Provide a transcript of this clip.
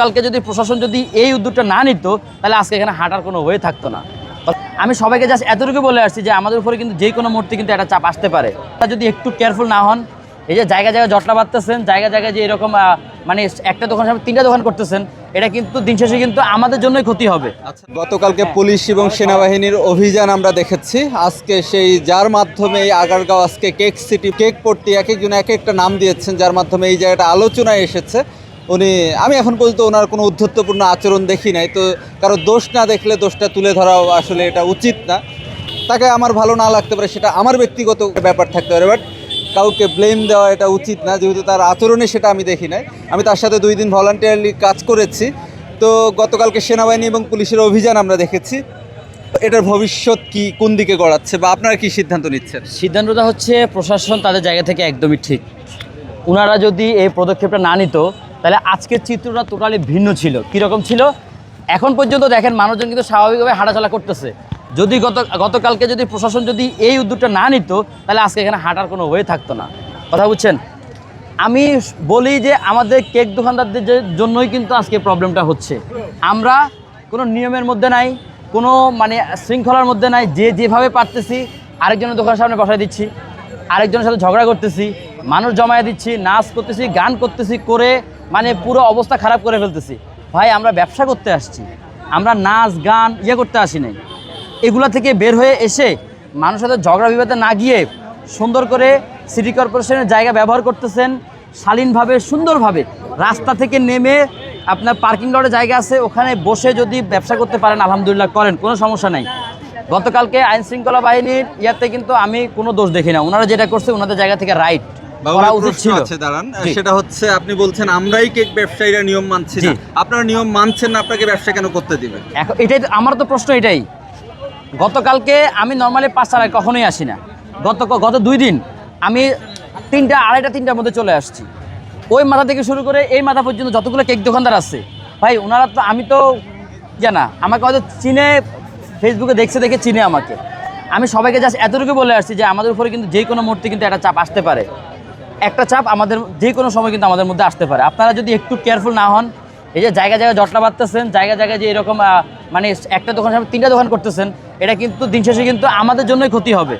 কালকে যদি প্রশাসন যদি এই উদ্যোগটা না নিত তাহলে আজকে এখানে হাঁটার কোনো ওয়ে থাকতো না। আমি সবাইকে জাস্ট এতটুকু বলে আসছি যে আমাদের উপরে কিন্তু যে কোনো মুহূর্তে কিন্তু একটা চাপ আসতে পারে। যদি একটু কেয়ারফুল না হন, এই যে জায়গায় জায়গায় জটলা বাঁধতেছেন, জায়গায় জায়গায় যে এরকম মানে একটা দোকান সামনে 3টা দোকান করতেছেন, এটা কিন্তু দিন শেষে কিন্তু আমাদের জন্যই ক্ষতি হবে। আচ্ছা, গতকালকে পুলিশ এবং সেনাবাহিনীর অভিযান আমরা দেখেছি। আজকে সেই যার মাধ্যমে এই আগারগাঁও আজকে কেক সিটি, কেক পট্টি, এক একজন এক একটা নাম দিয়েছেন, যার মাধ্যমে এই জায়গাটা আলোচনায় এসেছে। আমি এখন পর্যন্ত ওনার কোনো উদ্ধত্যপূর্ণ আচরণ দেখি নাই। তো কারো দোষ না দেখলে দোষটা তুলে ধরাও আসলে এটা উচিত না। তাকে আমার ভালো না লাগতে পারে, সেটা আমার ব্যক্তিগত ব্যাপার থাকতে পারে, বাট কাউকে ব্লেম দেওয়া এটা উচিত না, যেহেতু তার আচরণে সেটা আমি দেখি নাই। আমি তার সাথে 2 দিন ভলান্টিয়ারলি কাজ করেছি। তো গতকালকে সেনাবাহিনী এবং পুলিশের অভিযান আমরা দেখেছি। এটার ভবিষ্যৎ কি, কোন দিকে গড়াচ্ছে, বা আপনারা কি সিদ্ধান্ত নিচ্ছেন? সিদ্ধান্তটা হচ্ছে প্রশাসন তাদের জায়গা থেকে একদমই ঠিক। ওনারা যদি এই পদক্ষেপটা না নিত তাহলে আজকের চিত্রটা টোটালি ভিন্ন ছিল। কীরকম ছিল? এখন পর্যন্ত দেখেন মানুষজন কিন্তু স্বাভাবিকভাবে হাঁটাচলা করতেছে। যদি গতকালকে যদি প্রশাসন যদি এই উদ্যোগটা না নিত তাহলে আজকে এখানে হাঁটার কোনো ওয়ে থাকতো না। কথা বুঝছেন? আমি বলি যে আমাদের কেক দোকানদারদের জন্যই কিন্তু আজকে প্রবলেমটা হচ্ছে। আমরা কোনো নিয়মের মধ্যে নাই, কোনো মানে শৃঙ্খলার মধ্যে নাই। যেভাবে পারতেছি আরেকজনের দোকানের সামনে বসায় দিচ্ছি, আরেকজনের সাথে ঝগড়া করতেছি, মানুষ জমায়ে দিচ্ছি, নাচ করতেছি, গান করতেছি, করে মানে পুরো অবস্থা খারাপ করে ফেলতেছি। ভাই, আমরা ব্যবসা করতে আসছি, আমরা নাচ গান করতে আসি নাই। এগুলা থেকে বের হয়ে এসে মানুষের সাথে ঝগড়া বিবাদে না গিয়ে সুন্দর করে সিটি কর্পোরেশনের জায়গা ব্যবহার করতেছেন শালীনভাবে, সুন্দরভাবে। রাস্তা থেকে নেমে আপনার পার্কিং লটের জায়গা আছে, ওখানে বসে যদি ব্যবসা করতে পারেন আলহামদুলিল্লাহ করেন, কোনো সমস্যা নাই। গতকালকে আইনশৃঙ্খলা বাহিনীর ইয়াতে কিন্তু আমি কোনো দোষ দেখি না। ওনারা যেটা করছে ওনাদের জায়গা থেকে রাইট করা উচিত ছিল। দাঁড়ান, সেটা হচ্ছে আপনি বলছেন আমরাই কেক ব্যবসায়ীরা নিয়ম মানছি না। আপনারা নিয়ম মানছেন না, আপনাকে ব্যবসা কেন করতে দিবেন? এখন এটাই আমার তো প্রশ্ন এটাই। গতকালকে আমি নর্মালি 5 কখনোই আসি না। গত 2 দিন আমি 3টা, 2:30, 3টার মধ্যে চলে আসছি। ওই মাথা থেকে শুরু করে এই মাথা পর্যন্ত যতগুলো কেক দোকানদার আছে ভাই, ওনারা তো, আমি তো জানা, আমাকে হয়তো চিনে, ফেসবুকে দেখে চিনে আমাকে। আমি সবাইকে জাস্ট এতটুকু বলে আসছি যে আমাদের উপরে কিন্তু যে কোনো মুহূর্তে কিন্তু একটা চাপ আসতে পারে। একটা চাপ আমাদের যে কোনো সময় কিন্তু আমাদের মধ্যে আসতে পারে। আপনারা যদি একটু কেয়ারফুল না হন, এই যে জায়গায় জায়গায় জটলা বাঁধতেছেন, জায়গায় জায়গায় যে এরকম মানে একটা দোকান সামনে 3টা দোকান করতেছেন, এটা কিন্তু দিন শেষে কিন্তু আমাদের জন্যই ক্ষতি হবে।